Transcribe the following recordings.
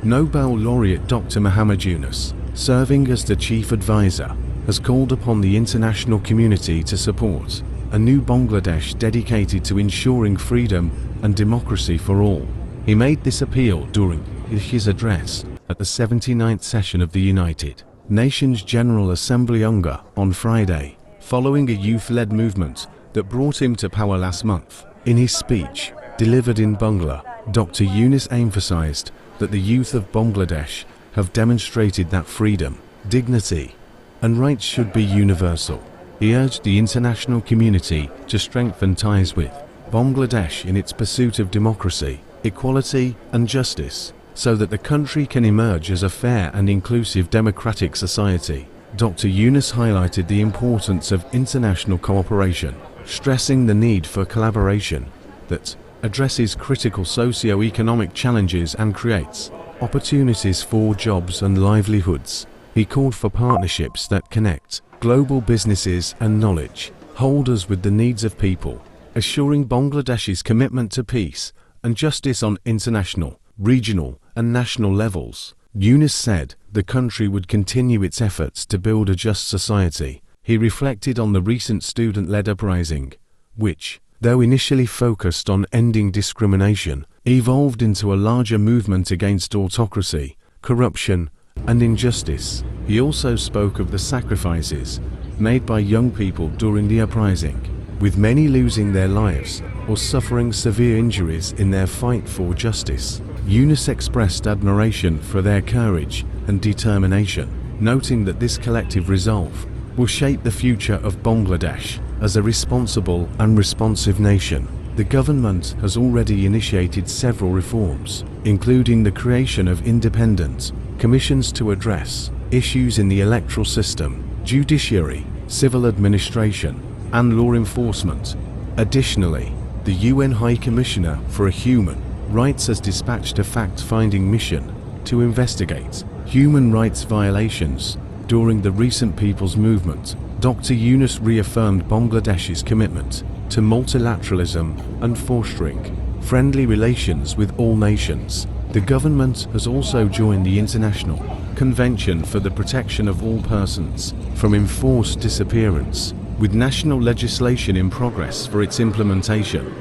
Nobel laureate Dr. Muhammad Yunus, serving as the chief advisor, has called upon the international community to support a new Bangladesh dedicated to ensuring freedom and democracy for all. He made this appeal during his address at the 79th session of the United Nations General Assembly UNGA on Friday, following a youth-led movement that brought him to power last month. In his speech, delivered in Bangla, Dr. Yunus emphasized that the youth of Bangladesh have demonstrated that freedom, dignity, and rights should be universal. He urged the international community to strengthen ties with Bangladesh in its pursuit of democracy, equality, and justice, so that the country can emerge as a fair and inclusive democratic society. Dr. Yunus highlighted the importance of international cooperation, stressing the need for collaboration that addresses critical socio-economic challenges and creates opportunities for jobs and livelihoods. He called for partnerships that connect global businesses and knowledge holders with the needs of people, assuring Bangladesh's commitment to peace and justice on international, regional, and national levels. Yunus said the country would continue its efforts to build a just society. He reflected on the recent student-led uprising, which, though initially focused on ending discrimination, evolved into a larger movement against autocracy, corruption, and injustice. He also spoke of the sacrifices made by young people during the uprising, with many losing their lives or suffering severe injuries in their fight for justice. Yunus expressed admiration for their courage and determination, noting that this collective resolve will shape the future of Bangladesh as a responsible and responsive nation. The government has already initiated several reforms, including the creation of independent commissions to address issues in the electoral system, judiciary, civil administration, and law enforcement. Additionally, the UN High Commissioner for Human Rights has dispatched a fact-finding mission to investigate human rights violations during the recent People's Movement. Dr. Yunus reaffirmed Bangladesh's commitment to multilateralism and fostering friendly relations with all nations. The government has also joined the International Convention for the Protection of All Persons from Enforced Disappearance, with national legislation in progress for its implementation.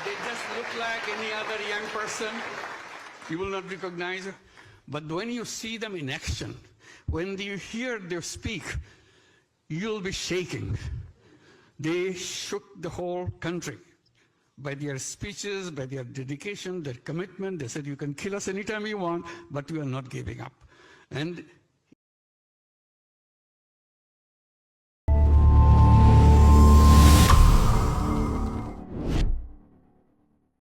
They just look like any other young person. You will not recognize it. But when you see them in action, when you hear them speak, you'll be shaking. They shook the whole country by their speeches, by their dedication, their commitment. They said, you can kill us anytime you want, but we are not giving up. And